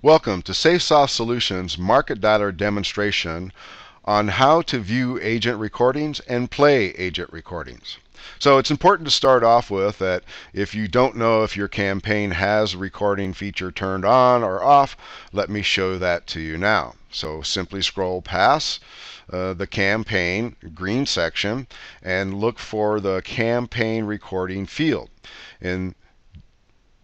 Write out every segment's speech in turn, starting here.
Welcome to SafeSoft Solutions MarketDialer demonstration on how to view agent recordings and play agent recordings. So it's important to start off with that if you don't know if your campaign has a recording feature turned on or off, let me show that to you now. So simply scroll past the campaign green section and look for the campaign recording field. In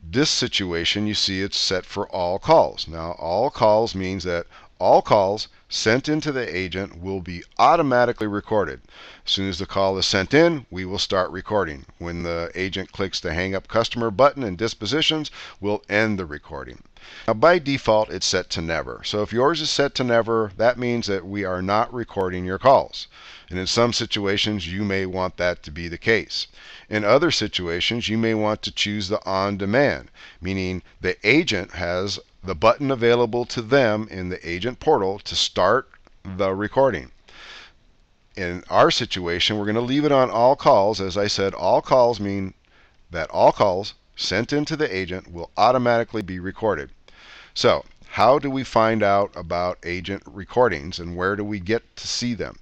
this situation, you see it's set for all calls. Now, all calls means that all calls sent into the agent will be automatically recorded. As soon as the call is sent in, we will start recording. When the agent clicks the Hang Up Customer button in Dispositions, we'll end the recording. Now, by default, it's set to never. So if yours is set to never, that means that we are not recording your calls. And in some situations, you may want that to be the case. In other situations, you may want to choose the on-demand, meaning the agent has the button available to them in the agent portal to start the recording. In our situation, we're going to leave it on all calls. As I said, all calls mean that all calls sent into the agent will automatically be recorded. So, how do we find out about agent recordings and where do we get to see them?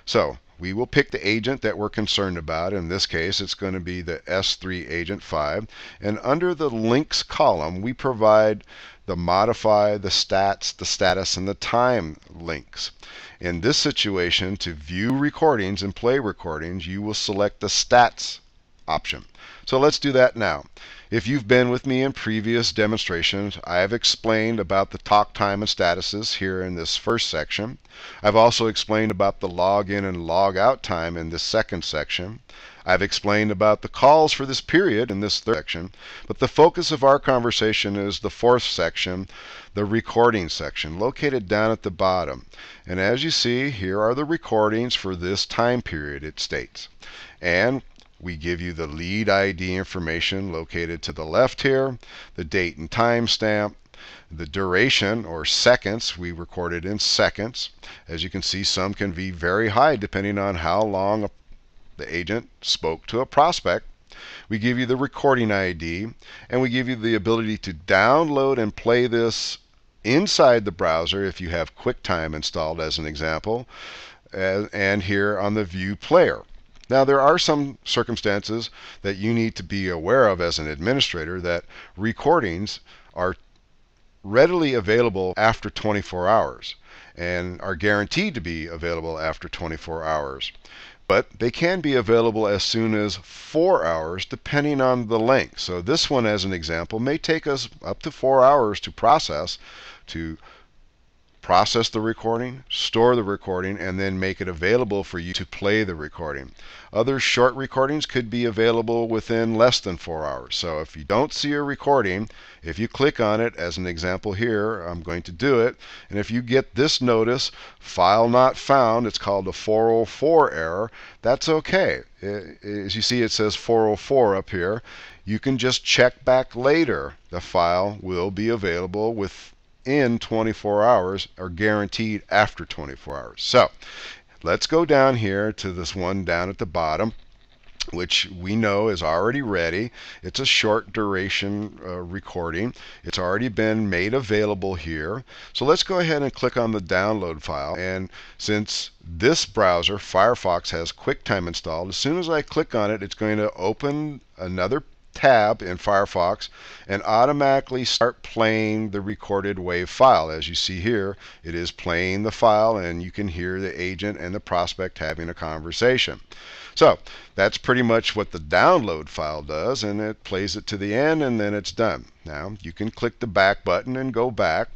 So, we will pick the agent that we're concerned about. In this case, it's going to be the S3 Agent 5. And under the links column, we provide the modify, the stats, the status, and the time links. In this situation, to view recordings and play recordings, you will select the stats option. So let's do that now. If you've been with me in previous demonstrations, I have explained about the talk time and statuses here in this first section. I've also explained about the login and log out time in this second section. I've explained about the calls for this period in this third section, but the focus of our conversation is the fourth section, the recording section, located down at the bottom. And as you see, here are the recordings for this time period, it states. And we give you the lead ID information located to the left here, the date and time stamp, the duration or seconds. We recorded in seconds. As you can see, some can be very high depending on how long the agent spoke to a prospect. We give you the recording ID, and we give you the ability to download and play this inside the browser if you have QuickTime installed as an example, and here on the View Player. Now, there are some circumstances that you need to be aware of as an administrator, that recordings are readily available after 24 hours and are guaranteed to be available after 24 hours. But they can be available as soon as 4 hours depending on the length. So this one, as an example, may take us up to 4 hours to process the recording, store the recording, and then make it available for you to play the recording. Other short recordings could be available within less than 4 hours. So if you don't see a recording, if you click on it, as an example here, I'm going to do it, and if you get this notice, file not found, it's called a 404 error, that's okay. As you see, it says 404 up here. You can just check back later. The file will be available within 24 hours, or guaranteed after 24 hours. So let's go down here to this one down at the bottom, which we know is already ready. It's a short duration recording. It's already been made available here. So let's go ahead and click on the download file. And since this browser, Firefox, has QuickTime installed, as soon as I click on it, it's going to open another tab in Firefox and automatically start playing the recorded WAV file. As you see here, it is playing the file, and you can hear the agent and the prospect having a conversation. So that's pretty much what the download file does, and it plays it to the end, and then it's done. Now you can click the back button and go back,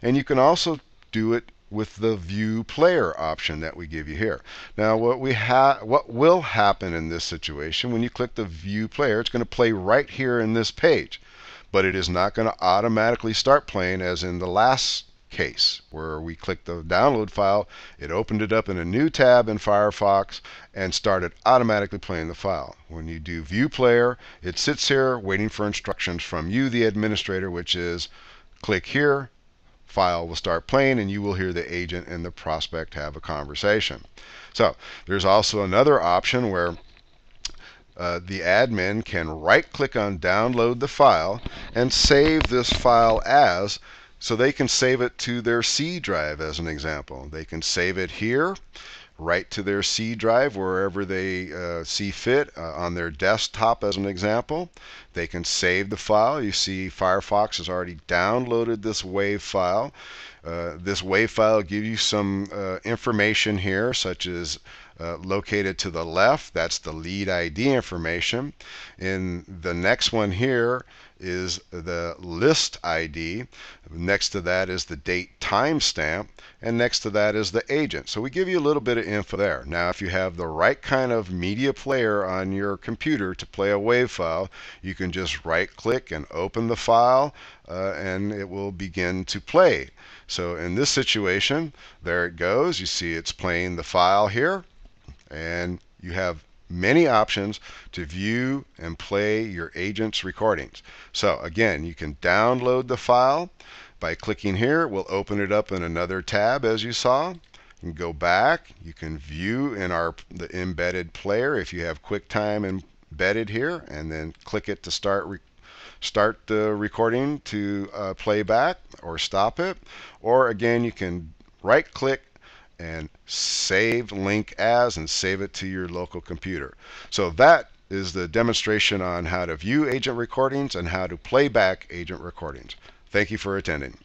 and you can also do it with the View Player option that we give you here. Now what will happen in this situation, when you click the View Player, it's going to play right here in this page, but it is not going to automatically start playing as in the last case where we clicked the download file. It opened it up in a new tab in Firefox and started automatically playing the file. When you do View Player, it sits here waiting for instructions from you, the administrator, which is click here, file will start playing, and you will hear the agent and the prospect have a conversation. So there's also another option where the admin can right click on download the file and save this file as So they can save it to their C drive as an example. They can save it here, right to their C drive, wherever they see fit, on their desktop as an example. They can save the file. You see Firefox has already downloaded this WAV file. This WAV file gives you some information here, such as located to the left, that's the lead ID information. In the next one here is the list ID. Next to that is the date timestamp, and next to that is the agent. So we give you a little bit of info there. Now, if you have the right kind of media player on your computer to play a WAV file, you can just right-click and open the file, and it will begin to play. So in this situation, there it goes. You see it's playing the file here, and you have many options to view and play your agent's recordings. So again, you can download the file by clicking here. We'll open it up in another tab, as you saw. You can go back. You can view in the embedded player if you have QuickTime embedded here, and then click it to start the recording to play back or stop it. Or again, you can right-click and save link as and save it to your local computer. So that is the demonstration on how to view agent recordings and how to play back agent recordings. Thank you for attending.